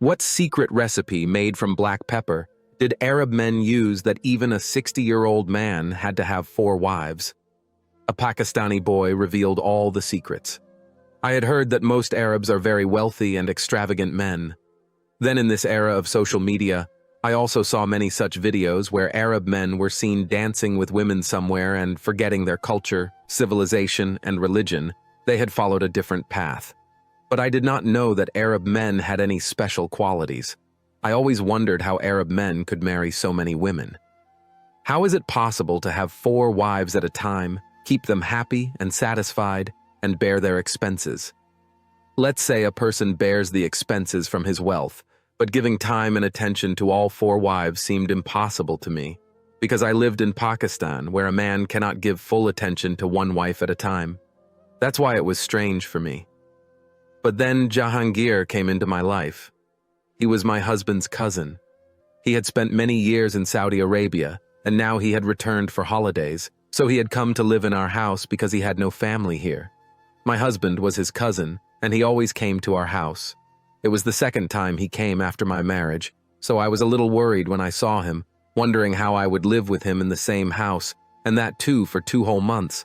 What secret recipe made from black pepper did Arab men use that even a 60-year-old man had to have 4 wives? A Pakistani boy revealed all the secrets. I had heard that most Arabs are very wealthy and extravagant men. Then in this era of social media, I also saw many such videos where Arab men were seen dancing with women somewhere and forgetting their culture, civilization, and religion. They had followed a different path. But I did not know that Arab men had any special qualities. I always wondered how Arab men could marry so many women. How is it possible to have 4 wives at a time, keep them happy and satisfied, and bear their expenses? Let's say a person bears the expenses from his wealth, but giving time and attention to all 4 wives seemed impossible to me, because I lived in Pakistan, where a man cannot give full attention to 1 wife at a time. That's why it was strange for me. But then Jahangir came into my life. He was my husband's cousin. He had spent many years in Saudi Arabia, and now he had returned for holidays, so he had come to live in our house because he had no family here. My husband was his cousin, and he always came to our house. It was the 2nd time he came after my marriage, so I was a little worried when I saw him, wondering how I would live with him in the same house, and that too for 2 whole months.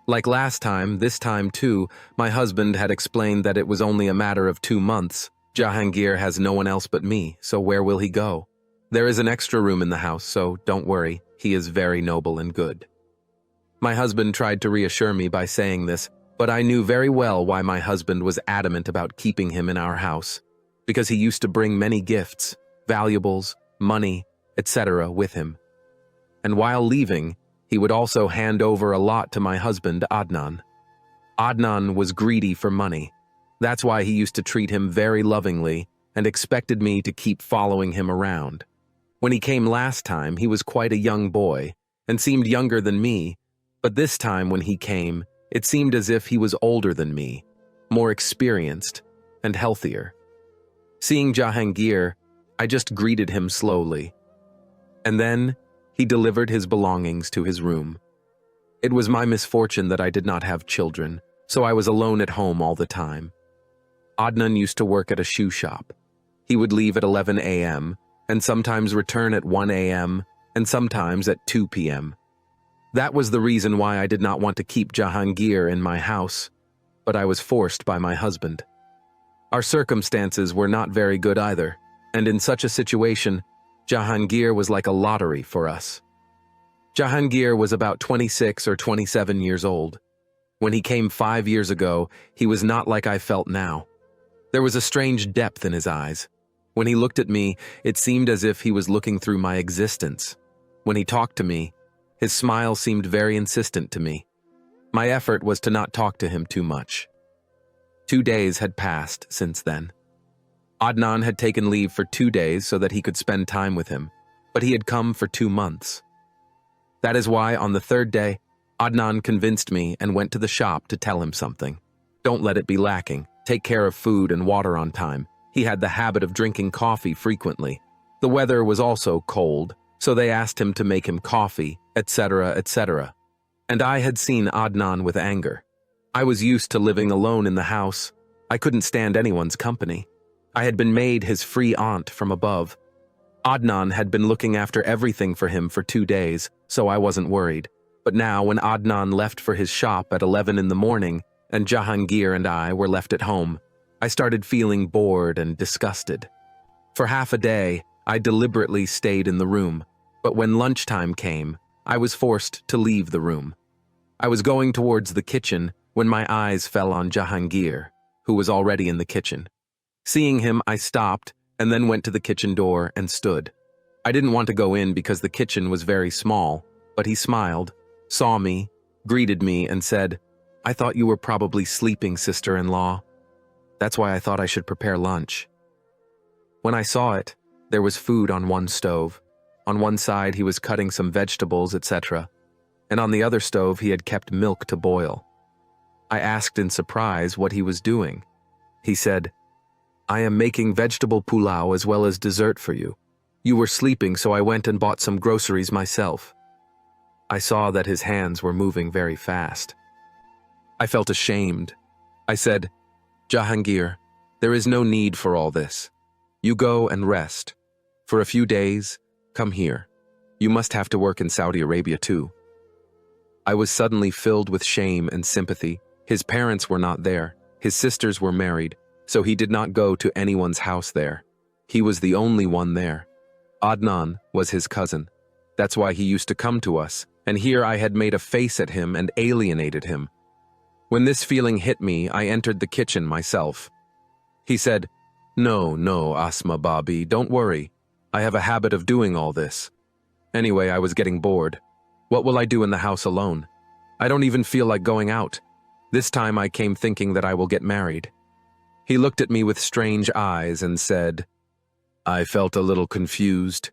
Like last time, this time too, my husband had explained that it was only a matter of 2 months. Jahangir has no one else but me, so where will he go? There is an extra room in the house, so don't worry, he is very noble and good. My husband tried to reassure me by saying this, but I knew very well why my husband was adamant about keeping him in our house, because he used to bring many gifts, valuables, money, etc. with him. And while leaving, he would also hand over a lot to my husband, Adnan. Adnan was greedy for money. That's why he used to treat him very lovingly and expected me to keep following him around. When he came last time, he was quite a young boy and seemed younger than me, but this time when he came, it seemed as if he was older than me, more experienced and healthier. Seeing Jahangir, I just greeted him slowly. And then he delivered his belongings to his room. It was my misfortune that I did not have children, so I was alone at home all the time. Adnan used to work at a shoe shop. He would leave at 11 a.m. and sometimes return at 1 a.m. and sometimes at 2 p.m. That was the reason why I did not want to keep Jahangir in my house, but I was forced by my husband. Our circumstances were not very good either, and in such a situation, Jahangir was like a lottery for us. Jahangir was about 26 or 27 years old. When he came 5 years ago, he was not like I felt now. There was a strange depth in his eyes. When he looked at me, it seemed as if he was looking through my existence. When he talked to me, his smile seemed very insistent to me. My effort was to not talk to him too much. 2 days had passed since then. Adnan had taken leave for 2 days so that he could spend time with him, but he had come for 2 months. That is why on the 3rd day, Adnan convinced me and went to the shop to tell him something. Don't let it be lacking. Take care of food and water on time. He had the habit of drinking coffee frequently. The weather was also cold, so they asked him to make him coffee, etc., etc. And I had seen Adnan with anger. I was used to living alone in the house. I couldn't stand anyone's company. I had been made his free aunt from above. Adnan had been looking after everything for him for 2 days, so I wasn't worried. But now, when Adnan left for his shop at 11 in the morning, and Jahangir and I were left at home, I started feeling bored and disgusted. For half a day, I deliberately stayed in the room, but when lunchtime came, I was forced to leave the room. I was going towards the kitchen when my eyes fell on Jahangir, who was already in the kitchen. Seeing him, I stopped and then went to the kitchen door and stood. I didn't want to go in because the kitchen was very small, but he smiled, saw me, greeted me, and said, "I thought you were probably sleeping, sister-in-law. That's why I thought I should prepare lunch." When I saw it, there was food on one stove. On one side, he was cutting some vegetables, etc., and on the other stove, he had kept milk to boil. I asked in surprise what he was doing. He said, "I am making vegetable pulao as well as dessert for you. You were sleeping, so I went and bought some groceries myself." I saw that his hands were moving very fast. I felt ashamed. I said, "Jahangir, there is no need for all this. You go and rest. For a few days, come here. You must have to work in Saudi Arabia too." I was suddenly filled with shame and sympathy. His parents were not there. His sisters were married, so he did not go to anyone's house there. He was the only one there. Adnan was his cousin. That's why he used to come to us, and here I had made a face at him and alienated him. When this feeling hit me, I entered the kitchen myself. He said, No, Asma Babi, don't worry. I have a habit of doing all this. Anyway, I was getting bored. What will I do in the house alone? I don't even feel like going out. This time I came thinking that I will get married. He looked at me with strange eyes and said, I felt a little confused.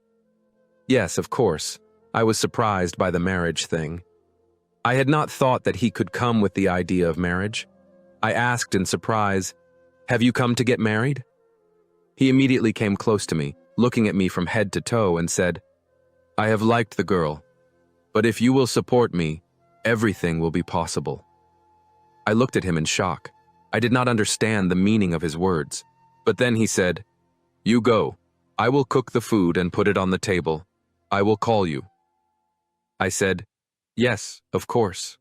Yes, of course. I was surprised by the marriage thing. I had not thought that he could come with the idea of marriage. I asked in surprise, Have you come to get married? He immediately came close to me, looking at me from head to toe, and said, I have liked the girl, but if you will support me, everything will be possible. I looked at him in shock. I did not understand the meaning of his words. But then he said, You go. I will cook the food and put it on the table. I will call you. I said, Yes, of course.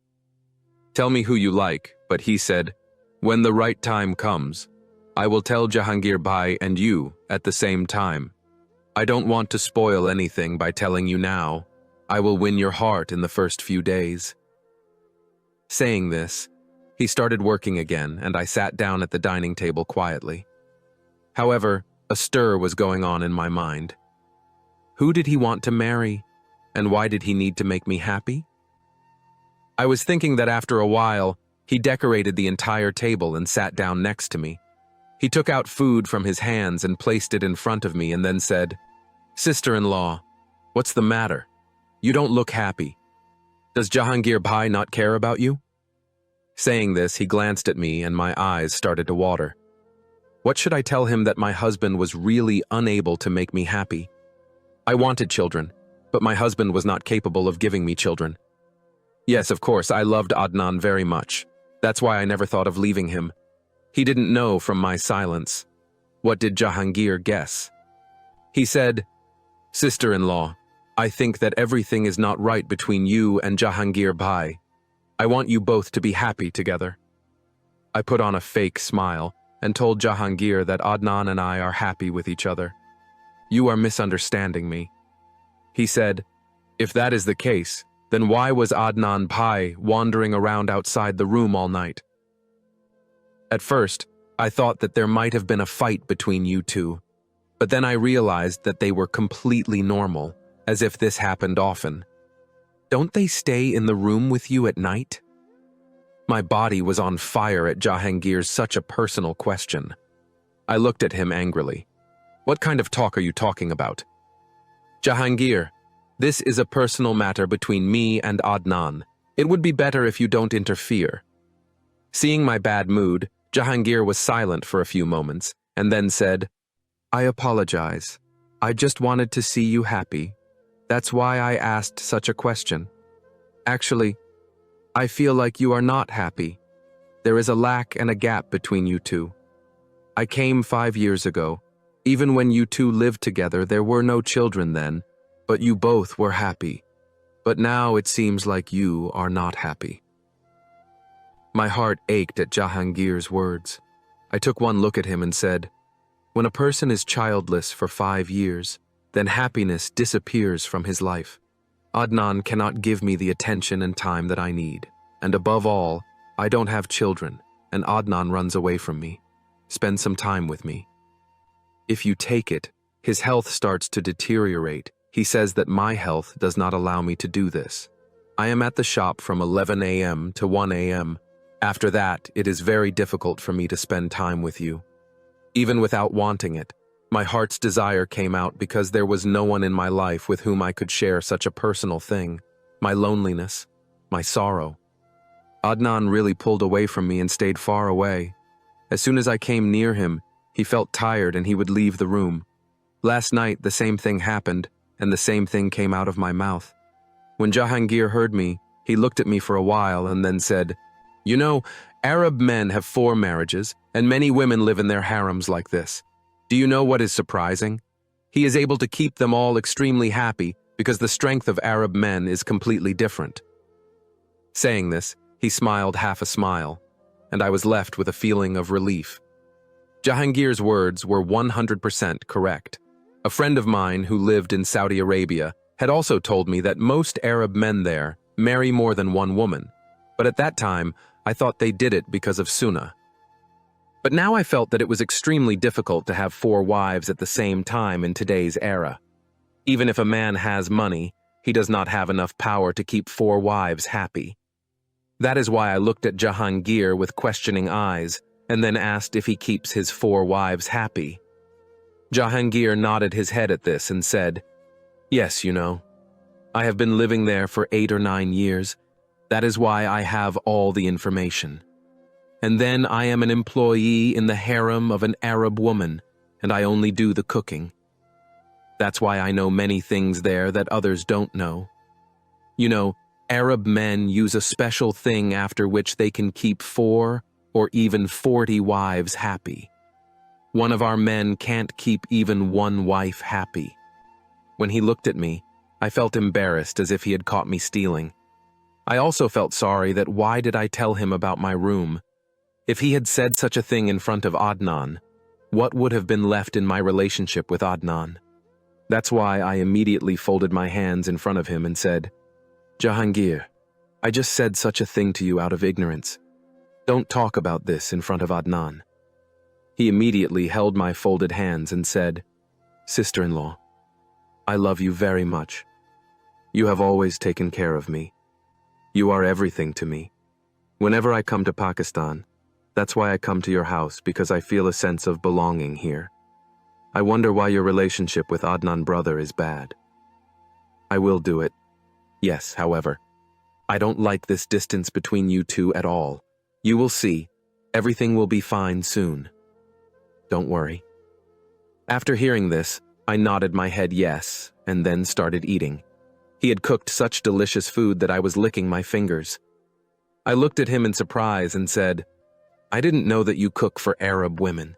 Tell me who you like, but he said, When the right time comes, I will tell Jahangir Bhai and you at the same time. I don't want to spoil anything by telling you now. I will win your heart in the first few days. Saying this, he started working again, and I sat down at the dining table quietly. However, a stir was going on in my mind. Who did he want to marry, and why did he need to make me happy? I was thinking that after a while, he decorated the entire table and sat down next to me. He took out food from his hands and placed it in front of me and then said, Sister-in-law, what's the matter? You don't look happy. Does Jahangir Bhai not care about you? Saying this, he glanced at me and my eyes started to water. What should I tell him that my husband was really unable to make me happy? I wanted children, but my husband was not capable of giving me children. Yes, of course, I loved Adnan very much. That's why I never thought of leaving him. He didn't know from my silence. What did Jahangir guess? He said, Sister-in-law, I think that everything is not right between you and Jahangir Bhai. I want you both to be happy together. I put on a fake smile and told Jahangir that Adnan and I are happy with each other. You are misunderstanding me. He said, If that is the case, then why was Adnan Bhai wandering around outside the room all night? At first, I thought that there might have been a fight between you two, but then I realized that they were completely normal, as if this happened often. Don't they stay in the room with you at night? My body was on fire at Jahangir's such a personal question. I looked at him angrily. What kind of talk are you talking about? Jahangir, this is a personal matter between me and Adnan. It would be better if you don't interfere. Seeing my bad mood, Jahangir was silent for a few moments and then said, I apologize. I just wanted to see you happy. That's why I asked such a question. Actually, I feel like you are not happy. There is a lack and a gap between you two. I came 5 years ago. Even when you two lived together, there were no children then, but you both were happy. But now it seems like you are not happy. My heart ached at Jahangir's words. I took one look at him and said, When a person is childless for 5 years, then happiness disappears from his life. Adnan cannot give me the attention and time that I need. And above all, I don't have children, and Adnan runs away from me. Spend some time with me. If you take it, his health starts to deteriorate. He says that my health does not allow me to do this. I am at the shop from 11 a.m. to 1 a.m. After that, it is very difficult for me to spend time with you. Even without wanting it, my heart's desire came out because there was no one in my life with whom I could share such a personal thing, my loneliness, my sorrow. Adnan really pulled away from me and stayed far away. As soon as I came near him, he felt tired and he would leave the room. Last night, the same thing happened, and the same thing came out of my mouth. When Jahangir heard me, he looked at me for a while and then said, You know, Arab men have 4 marriages, and many women live in their harems like this. Do you know what is surprising? He is able to keep them all extremely happy because the strength of Arab men is completely different. Saying this, he smiled half a smile, and I was left with a feeling of relief. Jahangir's words were 100% correct. A friend of mine who lived in Saudi Arabia had also told me that most Arab men there marry more than one woman, but at that time, I thought they did it because of sunnah. But now I felt that it was extremely difficult to have 4 wives at the same time in today's era. Even if a man has money, he does not have enough power to keep 4 wives happy. That is why I looked at Jahangir with questioning eyes and then asked if he keeps his 4 wives happy. Jahangir nodded his head at this and said, "Yes, you know. I have been living there for 8 or 9 years. That is why I have all the information. And then I am an employee in the harem of an Arab woman, and I only do the cooking. That's why I know many things there that others don't know. You know, Arab men use a special thing after which they can keep 4 or even 40 wives happy. One of our men can't keep even 1 wife happy." When he looked at me, I felt embarrassed as if he had caught me stealing. I also felt sorry that why did I tell him about my room? If he had said such a thing in front of Adnan, what would have been left in my relationship with Adnan? That's why I immediately folded my hands in front of him and said, "Jahangir, I just said such a thing to you out of ignorance. Don't talk about this in front of Adnan." He immediately held my folded hands and said, "Sister-in-law, I love you very much. You have always taken care of me. You are everything to me. Whenever I come to Pakistan, that's why I come to your house, because I feel a sense of belonging here. I wonder why your relationship with Adnan brother is bad. I will do it. Yes, however, I don't like this distance between you two at all. You will see, everything will be fine soon. Don't worry." After hearing this, I nodded my head yes, and then started eating. He had cooked such delicious food that I was licking my fingers. I looked at him in surprise and said, "I didn't know that you cook for Arab women.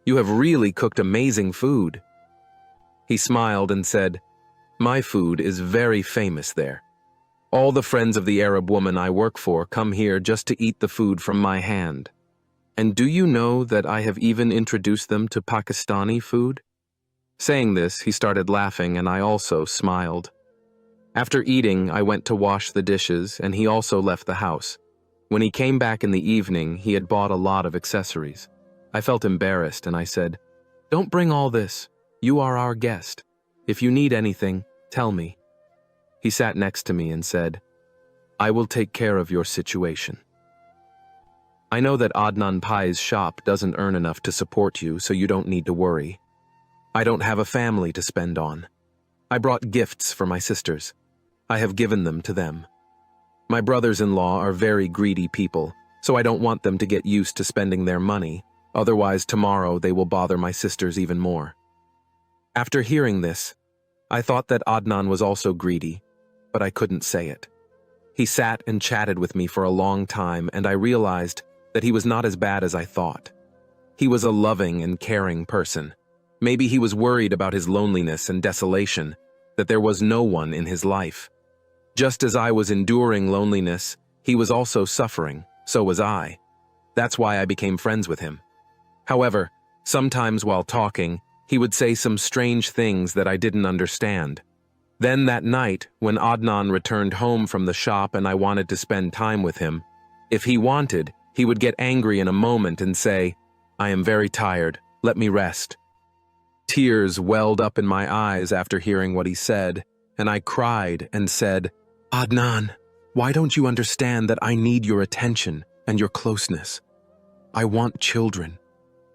You have really cooked amazing food." He smiled and said, "My food is very famous there. All the friends of the Arab woman I work for come here just to eat the food from my hand. And do you know that I have even introduced them to Pakistani food?" Saying this, he started laughing and I also smiled. After eating, I went to wash the dishes and he also left the house. When he came back in the evening, he had bought a lot of accessories. I felt embarrassed and I said, "Don't bring all this. You are our guest. If you need anything, tell me." He sat next to me and said, "I will take care of your situation. I know that Adnan Pai's shop doesn't earn enough to support you, so you don't need to worry. I don't have a family to spend on. I brought gifts for my sisters. I have given them to them. My brothers-in-law are very greedy people, so I don't want them to get used to spending their money, otherwise tomorrow they will bother my sisters even more." After hearing this, I thought that Adnan was also greedy, but I couldn't say it. He sat and chatted with me for a long time, and I realized that he was not as bad as I thought. He was a loving and caring person. Maybe he was worried about his loneliness and desolation, that there was no one in his life. Just as I was enduring loneliness, he was also suffering, so was I. That's why I became friends with him. However, sometimes while talking, he would say some strange things that I didn't understand. Then that night, when Adnan returned home from the shop and I wanted to spend time with him, if he wanted, he would get angry in a moment and say, "I am very tired, let me rest." Tears welled up in my eyes after hearing what he said, and I cried and said, "Adnan, why don't you understand that I need your attention and your closeness? I want children.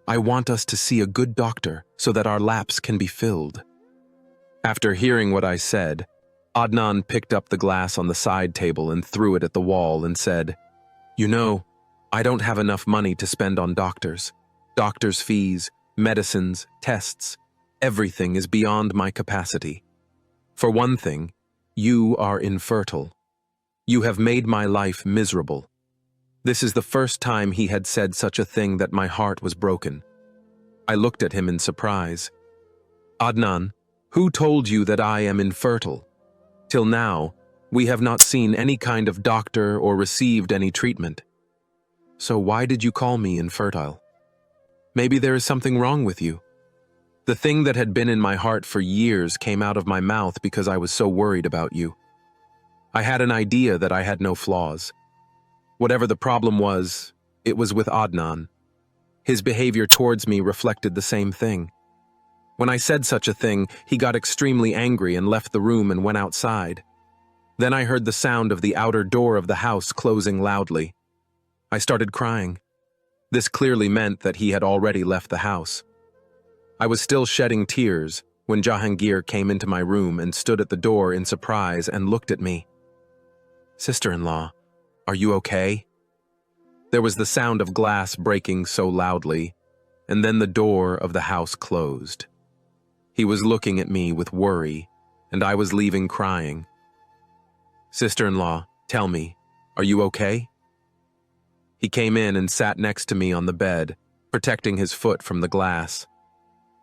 I want us to see a good doctor so that our laps can be filled." After hearing what I said, Adnan picked up the glass on the side table and threw it at the wall and said, "You know, I don't have enough money to spend on doctors. Doctors' fees, medicines, tests, everything is beyond my capacity. For one thing, you are infertile. You have made my life miserable." This is the first time he had said such a thing that my heart was broken. I looked at him in surprise. Adnan, who told you that I am infertile? Till now, we have not seen any kind of doctor or received any treatment. So why did you call me infertile? Maybe there is something wrong with you. The thing that had been in my heart for years came out of my mouth because I was so worried about you. I had an idea that I had no flaws. Whatever the problem was, it was with Adnan. His behavior towards me reflected the same thing. When I said such a thing, he got extremely angry and left the room and went outside. Then I heard the sound of the outer door of the house closing loudly. I started crying. This clearly meant that he had already left the house. I was still shedding tears when Jahangir came into my room and stood at the door in surprise and looked at me. "Sister-in-law, are you okay?" There was the sound of glass breaking so loudly, and then the door of the house closed. He was looking at me with worry, and I was leaving crying. "Sister-in-law, tell me, are you okay?" He came in and sat next to me on the bed, protecting his foot from the glass.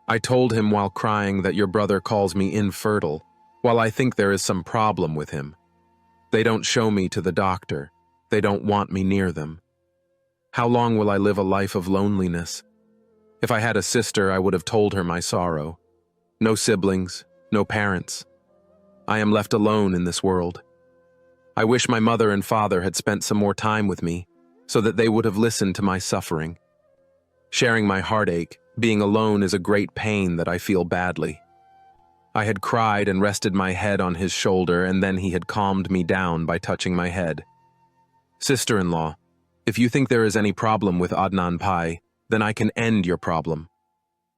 I told him while crying that your brother calls me infertile, while I think there is some problem with him. They don't show me to the doctor. They don't want me near them. How long will I live a life of loneliness? If I had a sister, I would have told her my sorrow. No siblings, no parents. I am left alone in this world. I wish my mother and father had spent some more time with me, so that they would have listened to my suffering. Sharing my heartache, being alone is a great pain that I feel badly. I had cried and rested my head on his shoulder, and then he had calmed me down by touching my head. "Sister-in-law, if you think there is any problem with Adnan Pai, then I can end your problem."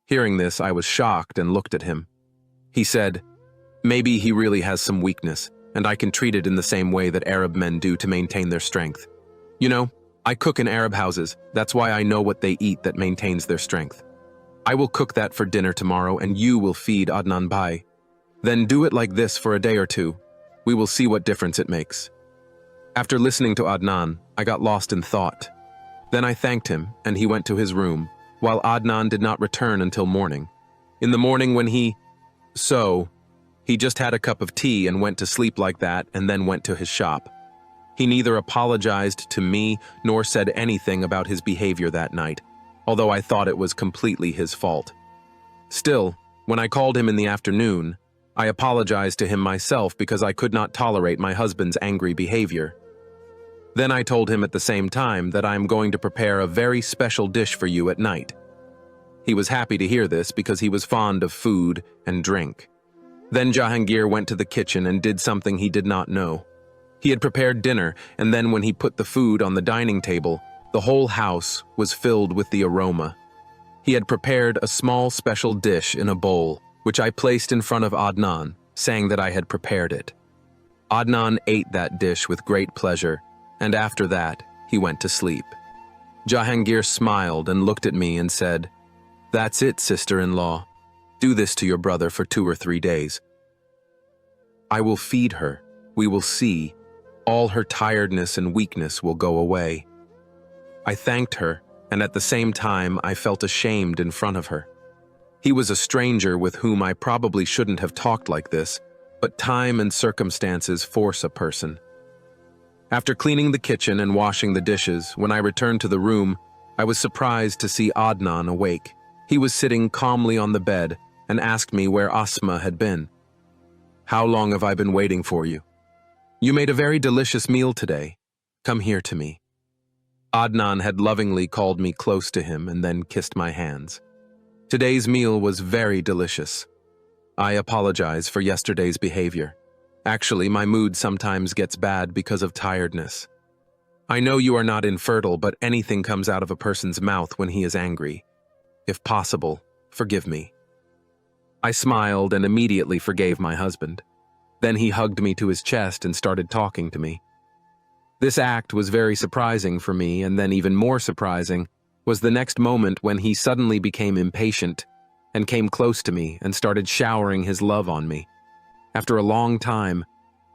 Hearing this, I was shocked and looked at him. He said, "Maybe he really has some weakness, and I can treat it in the same way that Arab men do to maintain their strength. You know, I cook in Arab houses, that's why I know what they eat that maintains their strength. I will cook that for dinner tomorrow, and you will feed Adnan Pai. Then do it like this for a day or two. We will see what difference it makes." After listening to Adnan, I got lost in thought. Then I thanked him, and he went to his room, while Adnan did not return until morning. In the morning when he just had a cup of tea and went to sleep like that, and then went to his shop. He neither apologized to me nor said anything about his behavior that night, although I thought it was completely his fault. Still, when I called him in the afternoon, I apologized to him myself because I could not tolerate my husband's angry behavior. Then I told him at the same time that I am going to prepare a very special dish for you at night. He was happy to hear this because he was fond of food and drink. Then Jahangir went to the kitchen and did something he did not know. He had prepared dinner, and then when he put the food on the dining table, the whole house was filled with the aroma. He had prepared a small special dish in a bowl, which I placed in front of Adnan, saying that I had prepared it. Adnan ate that dish with great pleasure, and after that, he went to sleep. Jahangir smiled and looked at me and said, "That's it, sister-in-law. Do this to your brother for 2 or 3 days. I will feed her. We will see. All her tiredness and weakness will go away." I thanked her, and at the same time I felt ashamed in front of her. He was a stranger with whom I probably shouldn't have talked like this, but time and circumstances force a person. After cleaning the kitchen and washing the dishes, when I returned to the room, I was surprised to see Adnan awake. He was sitting calmly on the bed and asked me where Asma had been. "How long have I been waiting for you? You made a very delicious meal today. Come here to me." Adnan had lovingly called me close to him and then kissed my hands. Today's meal was very delicious. I apologize for yesterday's behavior. Actually, my mood sometimes gets bad because of tiredness. I know you are not infertile, but anything comes out of a person's mouth when he is angry. If possible, forgive me. I smiled and immediately forgave my husband. Then he hugged me to his chest and started talking to me. This act was very surprising for me, and then even more surprising was the next moment when he suddenly became impatient and came close to me and started showering his love on me. After a long time,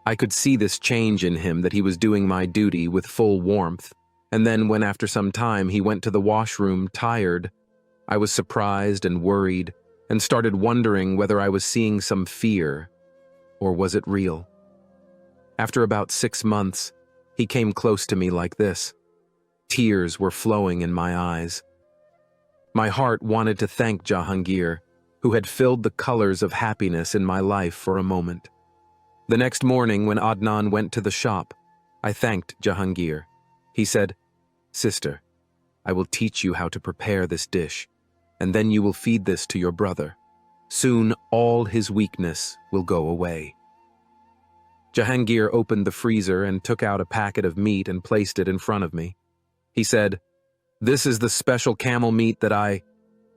I could see this change in him, that he was doing my duty with full warmth, and then when after some time he went to the washroom tired, I was surprised and worried and started wondering whether I was seeing some fear or was it real. After about 6 months, he came close to me like this. Tears were flowing in my eyes. My heart wanted to thank Jahangir, who had filled the colors of happiness in my life for a moment. The next morning when Adnan went to the shop, I thanked Jahangir. He said, "Sister, I will teach you how to prepare this dish, and then you will feed this to your brother. Soon all his weakness will go away." Jahangir opened the freezer and took out a packet of meat and placed it in front of me. He said, "This is the special camel meat that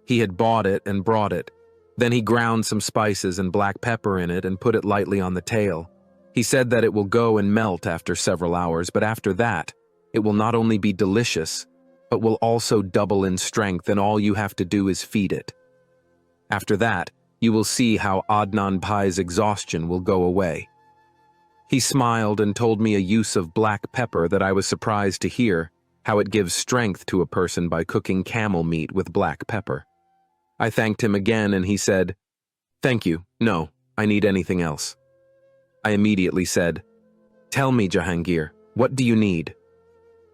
He had bought it and brought it. Then he ground some spices and black pepper in it and put it lightly on the tail. He said that it will go and melt after several hours, but after that, it will not only be delicious, but will also double in strength, and all you have to do is feed it. After that, you will see how Adnan Bhai's exhaustion will go away." He smiled and told me a use of black pepper that I was surprised to hear, how it gives strength to a person by cooking camel meat with black pepper. I thanked him again and he said, "Thank you, no, I need anything else." I immediately said, "Tell me, Jahangir, what do you need?"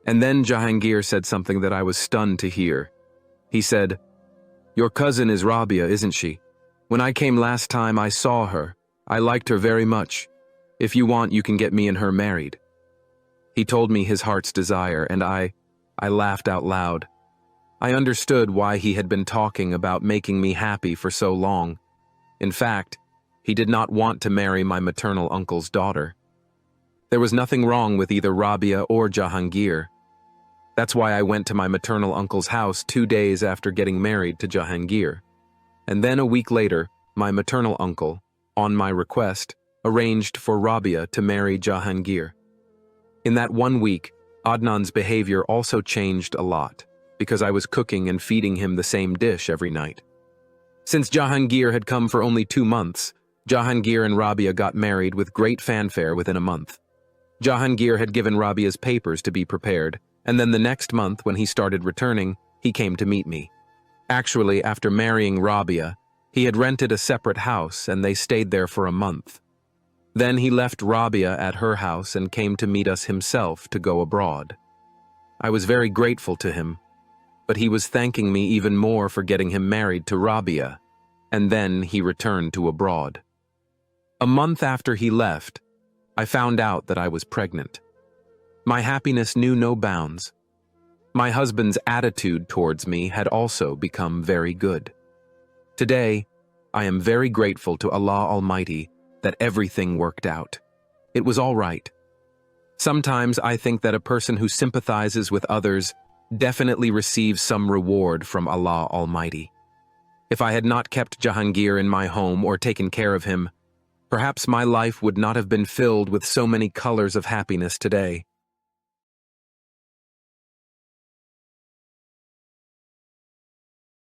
And then Jahangir said something that I was stunned to hear. He said, "Your cousin is Rabia, isn't she? When I came last time I saw her. I liked her very much. If you want, you can get me and her married." He told me his heart's desire, and I laughed out loud. I understood why he had been talking about making me happy for so long. In fact, he did not want to marry my maternal uncle's daughter. There was nothing wrong with either Rabia or Jahangir. That's why I went to my maternal uncle's house 2 days after getting married to Jahangir. And then a week later, my maternal uncle, on my request, arranged for Rabia to marry Jahangir. In that 1 week, Adnan's behavior also changed a lot, because I was cooking and feeding him the same dish every night. Since Jahangir had come for only 2 months, Jahangir and Rabia got married with great fanfare within a month. Jahangir had given Rabia's papers to be prepared, and then the next month when he started returning, he came to meet me. Actually, after marrying Rabia, he had rented a separate house and they stayed there for a month. Then he left Rabia at her house and came to meet us himself to go abroad. I was very grateful to him, but he was thanking me even more for getting him married to Rabia, and then he returned to abroad. A month after he left, I found out that I was pregnant. My happiness knew no bounds. My husband's attitude towards me had also become very good. Today, I am very grateful to Allah Almighty that everything worked out. It was all right. Sometimes I think that a person who sympathizes with others definitely receives some reward from Allah Almighty. If I had not kept Jahangir in my home or taken care of him, perhaps my life would not have been filled with so many colors of happiness today.